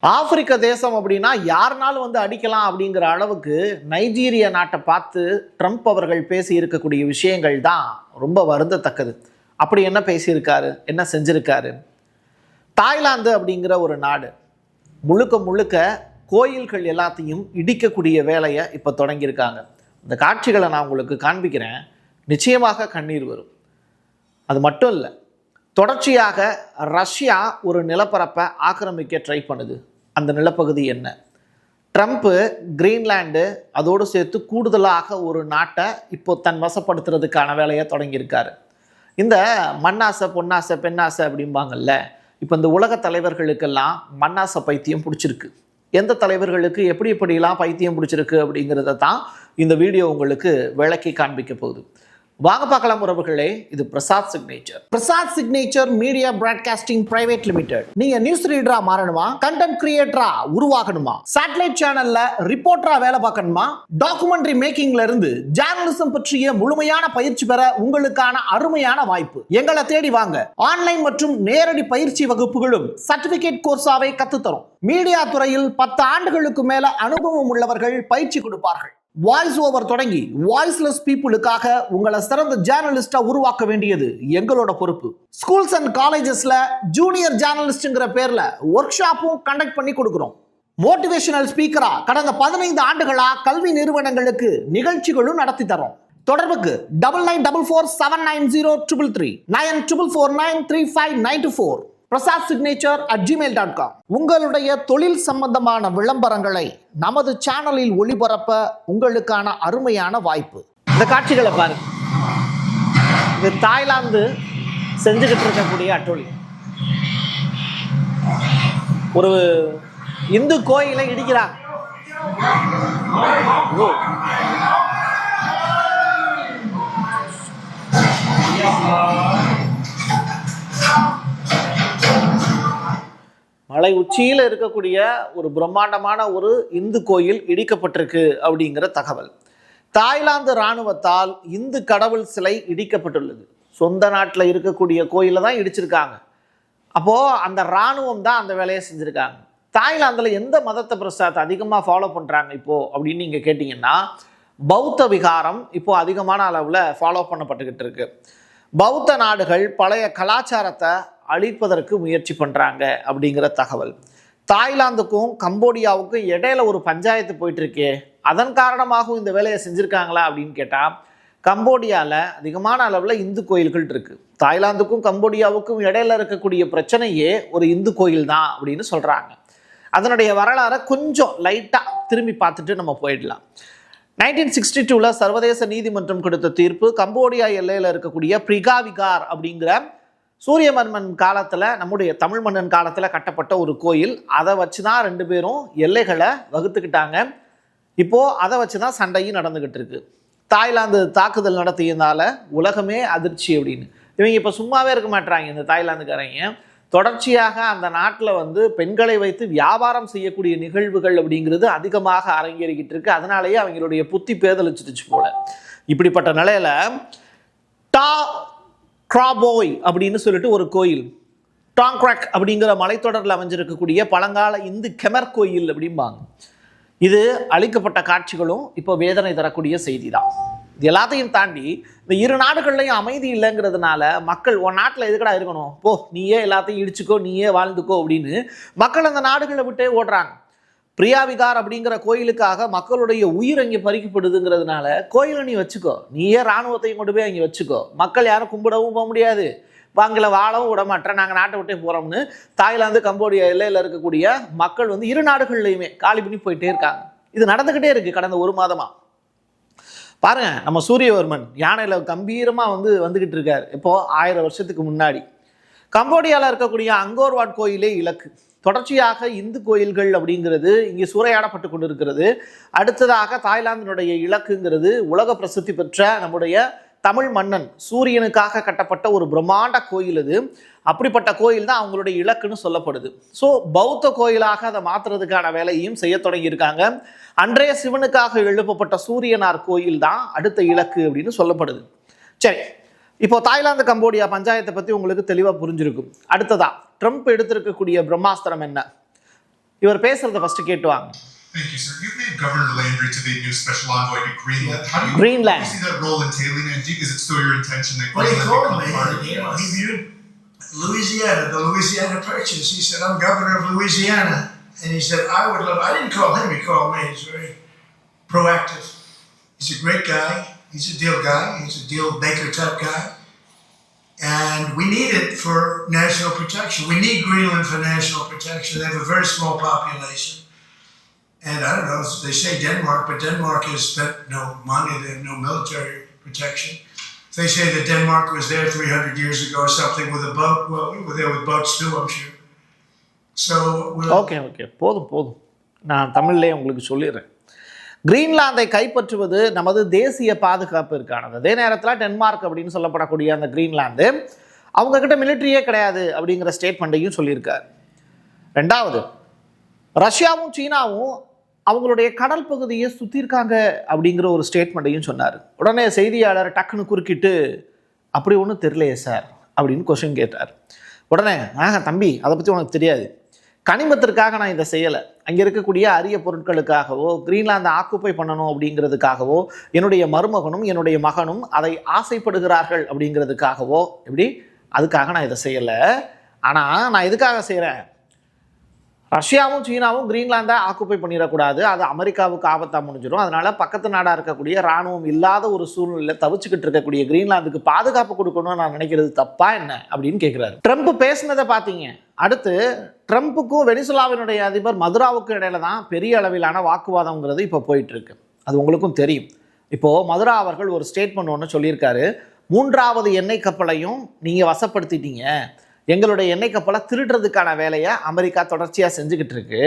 ஆப்பிரிக்க தேசம் அப்படின்னா யாருனாலும் வந்து அடிக்கலாம் அப்படிங்கிற அளவுக்கு நைஜீரிய நாட்டை பார்த்து ட்ரம்ப் அவர்கள் பேசி இருக்கக்கூடிய விஷயங்கள் தான் ரொம்ப வருந்தத்தக்கது. அப்படி என்ன பேசியிருக்காரு, என்ன செஞ்சிருக்காரு? தாய்லாந்து அப்படிங்கிற ஒரு நாடு முழுக்க முழுக்க கோயில்கள் எல்லாத்தையும் இடிக்கக்கூடிய வேலையை இப்போ தொடங்கியிருக்காங்க. இந்த காட்சிகளை நான் உங்களுக்கு காண்பிக்கிறேன். நிச்சயமாக கண்ணீர் வரும். அது மட்டும் இல்லை, தொடர்ச்சியாக ரஷ்யா ஒரு நிலப்பரப்பை ஆக்கிரமிக்க ட்ரை பண்ணுது. அந்த நிலப்பகுதி என்ன? ட்ரம்ப்பு கிரீன்லாண்டு அதோடு சேர்த்து கூடுதலாக ஒரு நாட்டை இப்போ தன் வசப்படுத்துறதுக்கான வேலையை தொடங்கியிருக்காரு. இந்த மண்ணாசை பொன்னாசை பெண்ணாசை அப்படிம்பாங்கல்ல, இப்போ இந்த உலக தலைவர்களுக்கெல்லாம் மண்ணாசை பைத்தியம் பிடிச்சிருக்கு. எந்த தலைவர்களுக்கு எப்படி எப்படிலாம் பைத்தியம் பிடிச்சிருக்கு அப்படிங்கிறத தான் இந்த வீடியோ உங்களுக்கு விளக்கி காண்பிக்க போகுது. வாங்க பார்க்கலாம் உறவுகளே. இது Prasad signature. Prasad signature media broadcasting private limited. நீங்க நியூஸ் ரீடரா மாறணுமா, கண்டென்ட் கிரியேட்டரா உருவாகணுமா, சேட்டலைட் சேனல்ல ரிப்போர்ட்டரா வேலை பார்க்கணுமா, டாக்குமெண்ட்ரி மேக்கிங்ல இருந்து ஜேர்னலிசம் பற்றிய முழுமையான பயிற்சி பெற உங்களுக்கான அருமையான வாய்ப்பு. எங்களை தேடி வாங்க. ஆன்லைன் மற்றும் நேரடி பயிற்சி வகுப்புகளும் சர்டிபிகேட் கோர்ஸாவே கத்துத்தரும். மீடியா துறையில் 10 ஆண்டுகளுக்கு மேல அனுபவம் உள்ளவர்கள் பயிற்சி கொடுப்பார்கள். வாய்ஸ் ஓவர் தொடங்கி வாய்ஸ்லெஸ் பீப்புளுக்காக உங்களை சிறந்த ஜேர்னலிஸ்டா உருவாக்க வேண்டியது எங்களோட பொறுப்பு. ஸ்கூல்ஸ் அண்ட் காலேஜஸ்ல ஜூனியர் ஜேர்னலிஸ்ட்ங்கிற பேர்ல ஒர்க் ஷாப்பும் கண்டக்ட் பண்ணி கொடுக்கிறோம். மோட்டிவேஷனல் ஸ்பீக்கரா கடந்த 15 ஆண்டுகளா கல்வி நிறுவனங்களுக்கு நிகழ்ச்சிகளும் நடத்தி தரோம். தொடர்புக்கு 9944790333 94493594 prasadsignature@gmail.com. உங்களுடைய தொழில் சம்பந்தமான விளம்பரங்களை நமது சேனலில் ஒளிபரப்ப உங்களுக்கான அருமையான வாய்ப்பு. இந்த காட்சிகளை பாருங்க. இது தாய்லாந்து செஞ்சுக்கிட்டு இருக்கக்கூடிய அட்டோலி. ஒரு இந்து கோயிலை இடிக்கிறாங்க. மலை உச்சியில் இருக்கக்கூடிய ஒரு பிரம்மாண்டமான ஒரு இந்து கோயில் இடிக்கப்பட்டிருக்கு அப்படிங்கிற தகவல். தாய்லாந்து இராணுவத்தால் இந்து கடவுள் சிலை இடிக்கப்பட்டுள்ளது. சொந்த நாட்டில் இருக்கக்கூடிய கோயிலை தான் இடிச்சிருக்காங்க. அப்போது அந்த இராணுவம் தான் அந்த வேலையை செஞ்சுருக்காங்க. தாய்லாந்தில் எந்த மதத்தை பிரசாத் அதிகமாக ஃபாலோ பண்ணுறாங்க இப்போது அப்படின்னு நீங்கள் கேட்டிங்கன்னா, பௌத்த விகாரம் இப்போது அதிகமான அளவில் ஃபாலோ பண்ணப்பட்டுக்கிட்டு இருக்கு. பௌத்த நாடுகள் பழைய கலாச்சாரத்தை அழிப்பதற்கு முயற்சி பண்ணுறாங்க அப்படிங்கிற தகவல். தாய்லாந்துக்கும் கம்போடியாவுக்கும் இடையில ஒரு பஞ்சாயத்து போயிட்டு இருக்கே, அதன் காரணமாகவும் இந்த வேலையை செஞ்சுருக்காங்களா அப்படின்னு கேட்டால், கம்போடியாவில் அதிகமான அளவில் இந்து கோயில்கள் இருக்குது. தாய்லாந்துக்கும் கம்போடியாவுக்கும் இடையில இருக்கக்கூடிய பிரச்சனையே ஒரு இந்து கோயில் தான் அப்படின்னு சொல்கிறாங்க. அதனுடைய வரலாறை கொஞ்சம் லைட்டாக திரும்பி பார்த்துட்டு நம்ம போயிடலாம். 1962 சர்வதேச நீதிமன்றம் கொடுத்த தீர்ப்பு, கம்போடியா எல்லையில் இருக்கக்கூடிய பிரிகா விகார் அப்படிங்கிற சூரிய மன்னன் காலத்தில், நம்முடைய தமிழ் மன்னன் காலத்தில் கட்டப்பட்ட ஒரு கோயில். அதை வச்சு தான் 2 பேரும் எல்லைகளை வகுத்துக்கிட்டாங்க. இப்போது அதை வச்சு தான் சண்டையும் நடந்துக்கிட்டு இருக்கு. தாய்லாந்து தாக்குதல் நடத்தியதால உலகமே அதிர்ச்சி அப்படின்னு. இவங்க இப்போ சும்மாவே இருக்க மாட்டாங்க. இந்த தாய்லாந்துக்காரங்க தொடர்ச்சியாக அந்த நாட்டில் வந்து பெண்களை வைத்து வியாபாரம் செய்யக்கூடிய நிகழ்வுகள் அப்படிங்கிறது அதிகமாக அரங்கேறிக்கிட்டு இருக்கு. அதனாலேயே அவங்களுடைய புத்தி பேதலிச்சிருச்சு போல. இப்படிப்பட்ட நிலையில க்ராபோய் அப்படின்னு சொல்லிட்டு ஒரு கோயில், டாங்க்ராக் அப்படிங்கிற மலைத்தொடரில் அமைஞ்சிருக்கக்கூடிய பழங்கால இந்து கெமர் கோயில் அப்படிம்பாங்க. இது அழிக்கப்பட்ட காட்சிகளும் இப்போ வேதனை தரக்கூடிய செய்தி தான். இது எல்லாத்தையும் தாண்டி இந்த 2 நாடுகள்லையும் அமைதி இல்லைங்கிறதுனால மக்கள், உன் நாட்டில் எதுக்கடா இருக்கணும், போ நீயே எல்லாத்தையும் இடிச்சுக்கோ, நீயே வாழ்ந்துக்கோ அப்படின்னு மக்கள் அந்த நாடுகளை விட்டே ஓடுறாங்க. பிரியா விகார் அப்படிங்கிற கோயிலுக்காக மக்களுடைய உயிர் அங்கே பறிக்கப்படுதுங்கிறதுனால கோயிலை நீ வச்சுக்கோ, நீயே இராணுவத்தையும் கொண்டு போய் அங்கே வச்சுக்கோ, மக்கள் யாரும் கும்பிடவும் போக முடியாது, வாங்கல வாழவும் விட மாட்டேன், நாங்கள் நாட்டை விட்டே போகிறோம்னு தாய்லாந்து கம்போடியா எல்லையில் இருக்கக்கூடிய மக்கள் வந்து 2 நாடுகள்லையுமே காலி பண்ணி போயிட்டே இருக்காங்க. இது நடந்துக்கிட்டே இருக்குது கடந்த 1 மாதமாக. பாருங்க, நம்ம சூரியவர்மன் யானையில் கம்பீரமாக வந்துக்கிட்டு இருக்காரு. இப்போது 1000 வருஷத்துக்கு முன்னாடி கம்போடியாவில் இருக்கக்கூடிய அங்கோர்வாட் கோயிலே இலக்கு. தொடர்ச்சியாக இந்து கோயில்கள் அப்படிங்கிறது இங்கே சூறையாடப்பட்டு கொண்டு இருக்கிறது. அடுத்ததாக தாய்லாந்தினுடைய இலக்குங்கிறது உலக பிரசித்தி பெற்ற நம்முடைய தமிழ் மன்னன் சூரியனுக்காக கட்டப்பட்ட ஒரு பிரம்மாண்ட கோயில். அது அப்படிப்பட்ட கோயில் தான் அவங்களுடைய இலக்குன்னு சொல்லப்படுது. ஸோ பௌத்த கோயிலாக அதை மாற்றுறதுக்கான வேலையும் செய்ய தொடங்கியிருக்காங்க. அன்றைய சிவனுக்காக எழுப்பப்பட்ட சூரியனார் கோயில் தான் அடுத்த இலக்கு அப்படின்னு சொல்லப்படுது. சரி, இப்போ தாய்லாந்து கம்போடியா பஞ்சாயத்தை பற்றி உங்களுக்கு தெளிவாக புரிஞ்சிருக்கும். அடுத்ததா ட்ரம்ப் எடுத்திருக்கக்கூடிய பிரம்மாஸ்திரம் என்ன? இவர் பேசுறத first கேட்டுவாங்க. Thank you, sir. You've named Governor Landry to be new special envoy to Greenland. How do you Greenland. see that role entailing, and is it still your intention that Well, he Greenland called become part of me. the US? He viewed Louisiana, the Louisiana Purchase. He said, "I'm governor of Louisiana," and he said, "I would love." I didn't call him. He called me. He's very proactive. He's a great guy. He's a deal guy. He's a deal maker type guy. And we need it for national protection. We need Greenland for national protection. They have a very small population. And I don't know, they say Denmark, but Denmark has spent no money. They have no military protection. They say that Denmark was there 300 years ago or something with a boat. Well, we were there with boats too, I'm sure. So okay போதும் நான் தமிழ்லேயே உங்களுக்கு சொல்லிடுறேன். கிரீன்லாந்தை கைப்பற்றுவது நமது தேசிய பாதுகாப்பிற்கானது. அதே நேரத்தில் Denmark அப்படின்னு சொல்லப்படக்கூடிய அந்த கிரீன்லாந்து அவங்கக்கிட்ட மிலிட்ரியே கிடையாது அப்படிங்கிற ஸ்டேட்மெண்ட்டையும் சொல்லியிருக்காரு. ரெண்டாவது, ரஷ்யாவும் சீனாவும் அவங்களுடைய கடல் பகுதியை சுற்றிருக்காங்க அப்படிங்கிற ஒரு ஸ்டேட்மெண்ட்டையும் சொன்னார். உடனே செய்தியாளர் டக்குன்னு குறுக்கிட்டு, அப்படி ஒன்றும் தெரியலையே சார் அப்படின்னு கொஸ்டின் கேட்டார். உடனே தம்பி, அதை பற்றி உனக்கு தெரியாது, கனிமத்திற்காக நான் இதை செய்யலை, அங்கே இருக்கக்கூடிய அரிய பொருட்களுக்காகவோ கிரீன்லாந்தை ஆக்குப்பை பண்ணணும் அப்படிங்கிறதுக்காகவோ என்னுடைய மருமகனும் என்னுடைய மகனும் அதை ஆசைப்படுகிறார்கள் அப்படிங்கிறதுக்காகவோ அதுக்காக நான் இதை செய்யலை. ஆனால் நான் எதுக்காக செய்கிறேன், ரஷ்யாவும் சீனாவும் கிரீன்லாந்தை ஆக்குப்பை பண்ணிடக்கூடாது, அது அமெரிக்காவுக்கு ஆபத்தாக முடிஞ்சிடும். அதனால் பக்கத்து நாடாக இருக்கக்கூடிய இராணுவம் இல்லாத ஒரு சூழ்நிலையில் தவிச்சுக்கிட்டு இருக்கக்கூடிய கிரீன்லாந்துக்கு பாதுகாப்பு கொடுக்கணும்னு நான் நினைக்கிறது தப்பா என்ன அப்படின்னு கேட்குறாரு. ட்ரம்ப் பேசினதை பார்த்தீங்க. அடுத்து ட்ரம்ப்புக்கும் வெனிசுலாவினுடைய அதிபர் மதுராவுக்கும் இடையில தான் பெரிய அளவிலான வாக்குவாதம்ங்கிறது இப்போ போயிட்டுருக்கு. அது உங்களுக்கும் தெரியும். இப்போது மதுரா அவர்கள் ஒரு ஸ்டேட்மெண்ட் ஒன்று சொல்லியிருக்காரு. 3வது எண்ணெய் கப்பலையும் நீங்கள் வசப்படுத்திட்டீங்க, எங்களுடைய எண்ணெய் கப்பலை திருடுறதுக்கான வேலையை அமெரிக்கா தொடர்ச்சியாக செஞ்சுக்கிட்டு இருக்கு.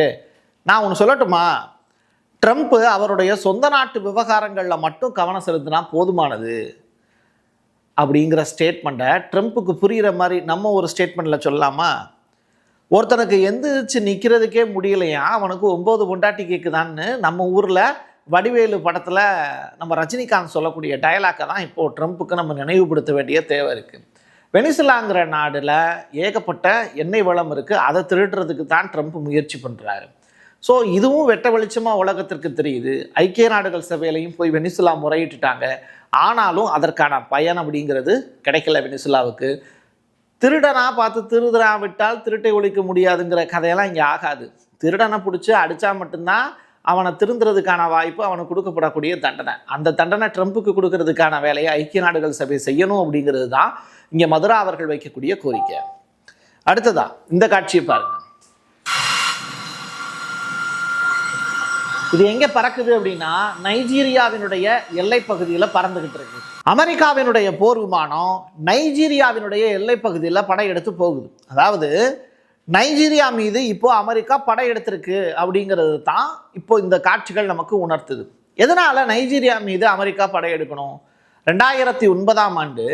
நான் ஒன்று சொல்லட்டுமா, ட்ரம்ப் அவருடைய சொந்த நாட்டு விவகாரங்களில் மட்டும் கவனம் செலுத்தினா போதுமானது அப்படிங்கிற ஸ்டேட்மெண்ட்டை ட்ரம்ப்புக்கு புரிகிற மாதிரி நம்ம ஒரு ஸ்டேட்மெண்ட்டில் சொல்லலாமா? ஒருத்தனுக்கு எந்திரிச்சு நிற்கிறதுக்கே முடியலையா, அவனுக்கு 9 பொண்டாட்டி கேட்குதான்னு நம்ம ஊரில் வடிவேலு படத்தில் நம்ம ரஜினிகாந்த் சொல்லக்கூடிய டயலாக்கை தான் இப்போது ட்ரம்ப்புக்கு நம்ம நினைவுபடுத்த வேண்டிய தேவை இருக்குது. வெனிசுலாங்கிற நாடில் ஏகப்பட்ட எண்ணெய் வளம் இருக்குது, அதை திருடுறதுக்கு தான் ட்ரம்ப் முயற்சி பண்ணுறாரு. ஸோ இதுவும் வெட்ட வெளிச்சமாக உலகத்திற்கு தெரியுது. ஐக்கிய நாடுகள் சபையிலையும் போய் வெனிசுலா முறையிட்டுட்டாங்க. ஆனாலும் அதற்கான பயன் அப்படிங்கிறது கிடைக்கல வெனிசுலாவுக்கு. திருடனா பார்த்து திருடனா விட்டால் திருட்டை ஒழிக்க முடியாதுங்கிற கதையெல்லாம் இங்கே ஆகாது. திருடனை பிடிச்சி அடித்தா மட்டும்தான் அவனை திருந்துறதுக்கான வாய்ப்பு அவனுக்கு கொடுக்கப்படக்கூடிய தண்டனை. அந்த தண்டனை ட்ரம்ப்புக்கு கொடுக்கறதுக்கான வேலையை ஐக்கிய நாடுகள் சபை செய்யணும் அப்படிங்கிறது தான் இங்கே மதுரா அவர்கள் வைக்கக்கூடிய கோரிக்கை. அடுத்ததா இந்த காட்சியை பாருங்க. இது எங்கே பறக்குது அப்படின்னா நைஜீரியாவினுடைய எல்லை பகுதியில் பறந்துகிட்டு இருக்கு. அமெரிக்காவினுடைய போர் விமானம் நைஜீரியாவினுடைய எல்லை பகுதியில் படையெடுத்து போகுது. அதாவது நைஜீரியா மீது இப்போ அமெரிக்கா படையெடுத்திருக்கு அப்படிங்கிறது தான் இப்போ இந்த காட்சிகள் நமக்கு உணர்த்துது. எதனால நைஜீரியா மீது அமெரிக்கா படையெடுக்கணும்? 2009ஆம் ஆண்டு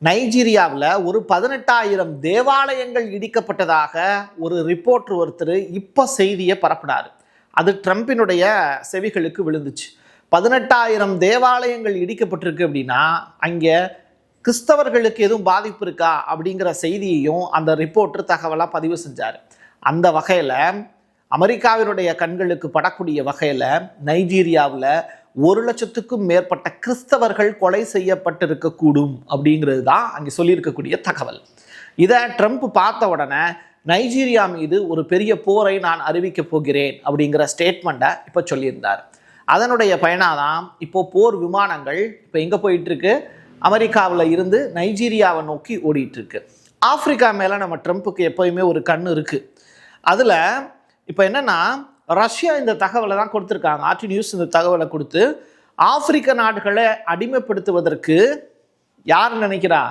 நைஜீரியாவில் ஒரு 18,000 தேவாலயங்கள் இடிக்கப்பட்டதாக ஒரு ரிப்போர்ட்டர் ஒருத்தர் இப்போ செய்தியை பரப்பினார். அது ட்ரம்பினுடைய செவிகளுக்கு விழுந்துச்சு. 18,000 தேவாலயங்கள் இடிக்கப்பட்டிருக்கு அப்படின்னா அங்கே கிறிஸ்தவர்களுக்கு எதுவும் பாதிப்பு இருக்கா அப்படிங்கிற செய்தியையும் அந்த ரிப்போர்ட்டர் தகவலாக பதிவு செஞ்சார். அந்த வகையில் அமெரிக்காவினுடைய கண்களுக்கு படக்கூடிய வகையில் நைஜீரியாவில் 1,00,000க்கும் மேற்பட்ட கிறிஸ்தவர்கள் கொலை செய்யப்பட்டிருக்கக்கூடும் அப்படிங்கிறது தான் அங்கே சொல்லியிருக்கக்கூடிய தகவல். இதை ட்ரம்ப் பார்த்த உடனே நைஜீரியா மீது ஒரு பெரிய போரை நான் அறிவிக்கப் போகிறேன் அப்படிங்கிற ஸ்டேட்மெண்ட்டை இப்போ சொல்லியிருந்தார். அதனுடைய பயனாதான் இப்போது போர் விமானங்கள் இப்போ எங்கே போயிட்டுருக்கு, அமெரிக்காவில் இருந்து நைஜீரியாவை நோக்கி ஓடிட்டுருக்கு. ஆப்பிரிக்கா மேலே நம்ம ட்ரம்ப்புக்கு எப்போயுமே ஒரு கண் இருக்குது. அதில் இப்போ என்னென்னா ரஷ்யா இந்த தகவலை தான் கொடுத்துருக்காங்க. ஆர்டி நியூஸ் இந்த தகவலை கொடுத்து ஆப்பிரிக்க நாடுகளை அடிமைப்படுத்துவதற்கு யார் நினைக்கிறா,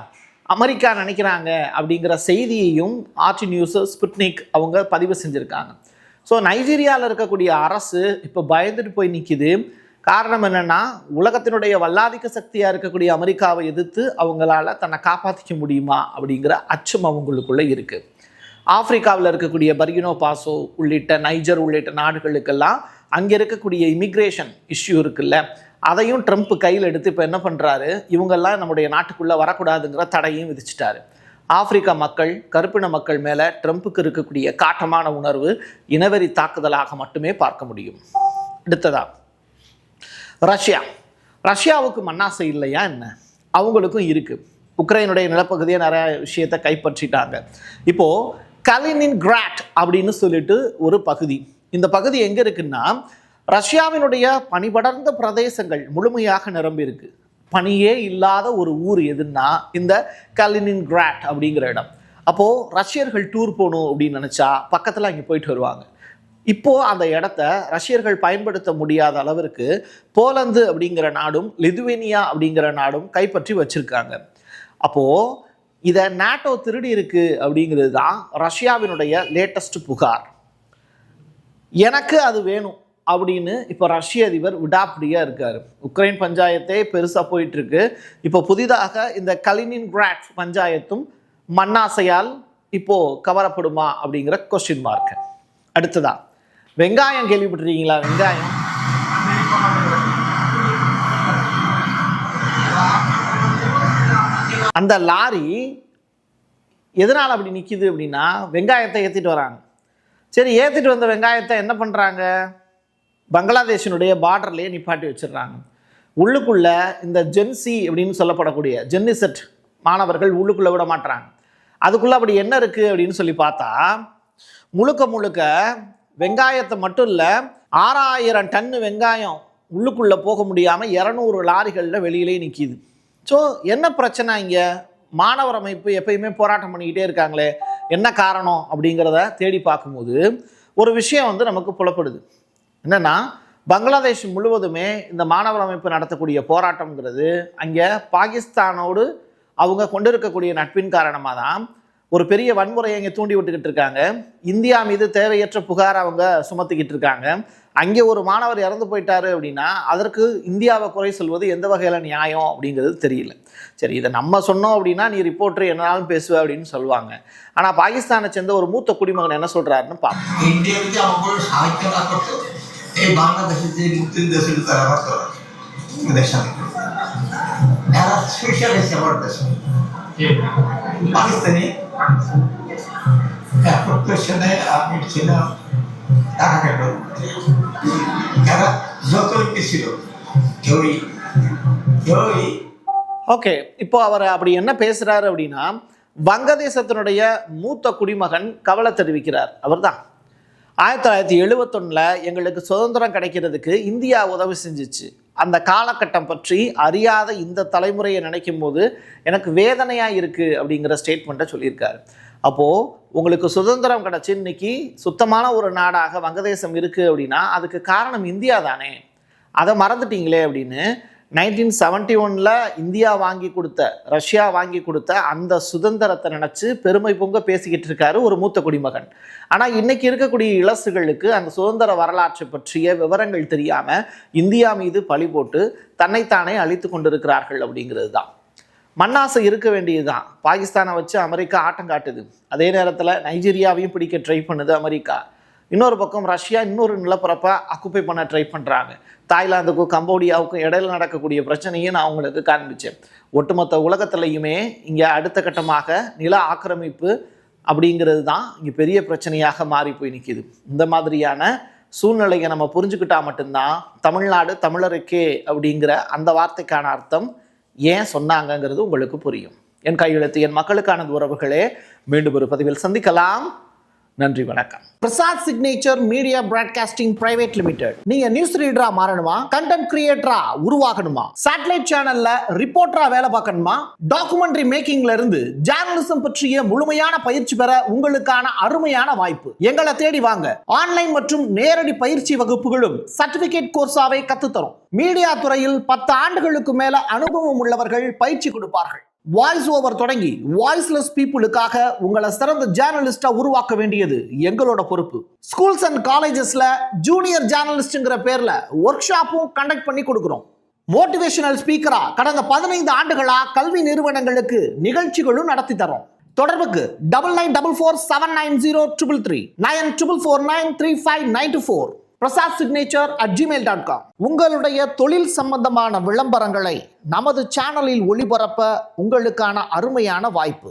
அமெரிக்கா நினைக்கிறாங்க அப்படிங்கிற செய்தியையும் ஆர்டி நியூஸ் ஸ்புட்னிக் அவங்க பதிவு செஞ்சுருக்காங்க. ஸோ நைஜீரியாவில் இருக்கக்கூடிய அரசு இப்போ பயந்துட்டு போய் நிற்கிது. காரணம் என்னென்னா உலகத்தினுடைய வல்லாதிக்க சக்தியாக இருக்கக்கூடிய அமெரிக்காவை எதிர்த்து அவங்களால தன்னை காப்பாற்றிக்க முடியுமா அப்படிங்கிற அச்சம் அவங்களுக்குள்ளே இருக்குது. ஆப்பிரிக்காவில் இருக்கக்கூடிய பர்கினோ பாசோ உள்ளிட்ட நைஜர் உள்ளிட்ட நாடுகளுக்கெல்லாம் அங்கே இருக்கக்கூடிய இமிக்ரேஷன் இஷ்யூ இருக்குல்ல, அதையும் ட்ரம்ப் கையில் எடுத்து இப்போ என்ன பண்ணுறாரு, இவங்கெல்லாம் நம்முடைய நாட்டுக்குள்ளே வரக்கூடாதுங்கிற தடையும் விதிச்சிட்டாரு. ஆப்பிரிக்க மக்கள், கருப்பின மக்கள் மேலே ட்ரம்ப்புக்கு இருக்கக்கூடிய காட்டமான உணர்வு இனவெறி தாக்குதலாக மட்டுமே பார்க்க முடியும். அடுத்ததா ரஷ்யாவுக்கு மண்ணாசை இல்லையா என்ன? அவங்களுக்கும் இருக்குது. உக்ரைனுடைய நிலப்பகுதியை நிறைய விஷயத்தை கைப்பற்றிட்டாங்க. இப்போது கலினின்கிராட் அப்படின்னு சொல்லிட்டு ஒரு பகுதி, இந்த பகுதி எங்கே இருக்குன்னா ரஷ்யாவினுடைய பனிபடர்ந்த பிரதேசங்கள் முழுமையாக நிரம்பி இருக்கு. பனியே இல்லாத ஒரு ஊர் எதுன்னா இந்த கலினின்கிராட் அப்படிங்கிற இடம். அப்போது ரஷ்யர்கள் டூர் போகணும் அப்படின்னு நினச்சா பக்கத்தில் அங்கே போயிட்டு வருவாங்க. இப்போது அந்த இடத்த ரஷ்யர்கள் பயன்படுத்த முடியாத அளவிற்கு போலந்து அப்படிங்கிற நாடும் லிதுவேனியா அப்படிங்கிற நாடும் கைப்பற்றி வச்சுருக்காங்க. அப்போது இதை நாட்டோ திருடி இருக்கு அப்படிங்கிறது தான் ரஷ்யாவினுடைய லேட்டஸ்ட் புகார். எனக்கு அது வேணும் அப்படின்னு இப்போ ரஷ்ய அதிபர் விடாப்பிடியாக இருக்கார். உக்ரைன் பஞ்சாயத்தே பெருசாக போயிட்டுருக்கு. இப்போ புதிதாக இந்த கலினின்கிராட் பஞ்சாயத்தும் மண்ணாசையால் இப்போது கவரப்படுமா அப்படிங்கிற கொஸ்டின் மார்க். அடுத்ததா வெங்காயம் கேள்விப்பட்டிருக்கீங்களா? வெங்காயம் அந்த லாரி எதனால் அப்படி நிற்கிது அப்படின்னா வெங்காயத்தை ஏற்றிட்டு வராங்க. சரி, ஏற்றிட்டு வந்த வெங்காயத்தை என்ன பண்ணுறாங்க? பங்களாதேஷினுடைய பார்டர்லேயே நிப்பாட்டி வச்சிடுறாங்க. உள்ளுக்குள்ளே இந்த ஜென்சி அப்படின்னு சொல்லப்படக்கூடிய ஜென்னிசெட் மாணவர்கள் உள்ளுக்குள்ளே விட மாட்டுறாங்க. அதுக்குள்ளே அப்படி என்ன இருக்குது அப்படின்னு சொல்லி பார்த்தா முழுக்க வெங்காயத்தை மட்டும் இல்லை, 6000 டன்னு வெங்காயம் உள்ளுக்குள்ளே போக முடியாமல் 200 லாரிகளில் வெளியிலே நிற்கிது. ஸோ என்ன பிரச்சனை இங்கே? மாணவர் அமைப்பு எப்பயுமே போராட்டம் பண்ணிக்கிட்டே இருக்காங்களே, என்ன காரணம் அப்படிங்கிறத தேடி பார்க்கும்போது ஒரு விஷயம் நமக்கு புலப்படுது. என்னென்னா பங்களாதேஷ் முழுவதுமே இந்த மாணவர் அமைப்பு நடத்தக்கூடிய போராட்டம்ங்கிறது அங்கே பாகிஸ்தானோடு அவங்க கொண்டிருக்கக்கூடிய நட்பின் காரணமாக தான் ஒரு பெரிய வன்முறையை இங்கே தூண்டி விட்டுக்கிட்டு இருக்காங்க. இந்தியா மீது தேவையற்ற புகார் அவங்க சுமத்திக்கிட்டு இருக்காங்க. அங்கே ஒரு மாணவர் இறந்து போயிட்டாரு அப்படின்னா அதற்கு இந்தியாவை குறை சொல்வது எந்த வகையில் நியாயம் அப்படிங்கிறது தெரியல. சரி, இதை நம்ம சொன்னோம் அப்படின்னா நீ ரிப்போர்ட்டர் என்னாலும் பேசுவ அப்படின்னு சொல்லுவாங்க. ஆனால் பாகிஸ்தானை சேர்ந்த ஒரு மூத்த குடிமகன் என்ன சொல்கிறாருன்னு பார்ப்போம். এই বাংলাদেশের যে মুসলিম দেশ তারা আবার এদের সাথে এরা স্পেশালিস্ট আমার দেশ পাকিস্তানি প্রফেশনে আমি ছিলাম টাকা কেন এরা যত ছিল ஓகே, இப்போ அவர் அப்படி என்ன பேசுகிறாரு அப்படின்னா வங்கதேசத்தினுடைய மூத்த குடிமகன் கவலை தெரிவிக்கிறார். அவர் தான் 1971 எங்களுக்கு சுதந்திரம் கிடைக்கிறதுக்கு இந்தியா உதவி செஞ்சிச்சு. அந்த காலகட்டம் பற்றி அறியாத இந்த தலைமுறையை நினைக்கும் போது எனக்கு வேதனையாக இருக்குது அப்படிங்கிற ஸ்டேட்மெண்ட்டை சொல்லியிருக்காரு. அப்போது உங்களுக்கு சுதந்திரம் கிடச்சி இன்னைக்கு சுத்தமான ஒரு நாடாக வங்கதேசம் இருக்குது அப்படின்னா அதுக்கு காரணம் இந்தியா தானே, அதை மறந்துட்டீங்களே அப்படின்னு 1971 இந்தியா வாங்கி கொடுத்த, ரஷ்யா வாங்கி கொடுத்த அந்த சுதந்திரத்தை நினச்சி பெருமை பொங்க பேசிக்கிட்டு இருக்காரு ஒரு மூத்த குடிமகன். ஆனால் இன்னைக்கு இருக்கக்கூடிய இளசுகளுக்கு அந்த சுதந்திர வரலாற்றை பற்றிய விவரங்கள் தெரியாமல் இந்தியா மீது பழி போட்டு தன்னைத்தானே அழித்து கொண்டிருக்கிறார்கள் அப்படிங்கிறது தான். மண்ணாசை இருக்க வேண்டியது தான். பாகிஸ்தானை வச்சு அமெரிக்கா ஆட்டம் காட்டுது. அதே நேரத்தில் நைஜீரியாவையும் பிடிக்க ட்ரை பண்ணுது அமெரிக்கா. இன்னொரு பக்கம் ரஷ்யா இன்னொரு நிலப்பரப்பை அக்குப்பை பண்ண ட்ரை பண்ணுறாங்க. தாய்லாந்துக்கும் கம்போடியாவுக்கும் இடையில நடக்கக்கூடிய பிரச்சனையை நான் அவங்களுக்கு காண்பிச்சேன். ஒட்டுமொத்த உலகத்திலையுமே இங்கே அடுத்த கட்டமாக நில ஆக்கிரமிப்பு அப்படிங்கிறது தான் இங்கே பெரிய பிரச்சனையாக மாறி போய் நிற்கிது. இந்த மாதிரியான சூழ்நிலையை நம்ம புரிஞ்சுக்கிட்டா மட்டும்தான் தமிழ்நாடு தமிழருக்கே அப்படிங்கிற அந்த வார்த்தைக்கான அர்த்தம் ஏன் சொன்னாங்கங்கிறது உங்களுக்கு புரியும். என் கையெழுத்து என் மக்களுக்கான உறவுகளே, மீண்டும் ஒரு பதிவில் சந்திக்கலாம். நன்றி, வணக்கம். Prasad signature media broadcasting private limited. நீங்க நியூஸ் ரீடரா மாறணுமா, கண்டென்ட் கிரியேட்டரா உருவாகணுமா, சேட்டலைட் சேனல்ல ரிப்போர்ட்டரா வேலை பார்க்கணுமா, டாக்குமெண்ட்ரி மேக்கிங்ல இருந்து ஜேர்னலிசம் பற்றிய முழுமையான பயிற்சி பெற உங்களுக்கான அருமையான வாய்ப்பு. எங்களை தேடி வாங்க. ஆன்லைன் மற்றும் நேரடி பயிற்சி வகுப்புகளும் சர்டிபிகேட் கோர்ஸாவே கத்துத்தரும். மீடியா துறையில் 10 ஆண்டுகளுக்கு மேல அனுபவம் உள்ளவர்கள் பயிற்சி கொடுப்பார்கள். வாய்ஸ் ஓவர் தொடங்கி வாய்ஸ்லெஸ் பீப்புளுக்காக உங்களை சிறந்த ஜேர்னலிஸ்டா உருவாக்க வேண்டியது எங்களோட பொறுப்பு. ஸ்கூல்ஸ் அண்ட் காலேஜஸ்ல ஜூனியர் ஜேர்னலிஸ்ட்ங்கிற பேர்ல ஒர்க் ஷாப்பும் கண்டக்ட் பண்ணி கொடுக்கிறோம். மோட்டிவேஷனல் ஸ்பீக்கரா கடந்த 15 ஆண்டுகளா கல்வி நிறுவனங்களுக்கு நிகழ்ச்சிகளும் நடத்தி தரோம். தொடர்புக்கு 9944790333 94493594 prasad@gmail.com. உங்களுடைய தொழில் சம்பந்தமான விளம்பரங்களை நமது சேனலில் ஒளிபரப்ப உங்களுக்கான அருமையான வாய்ப்பு.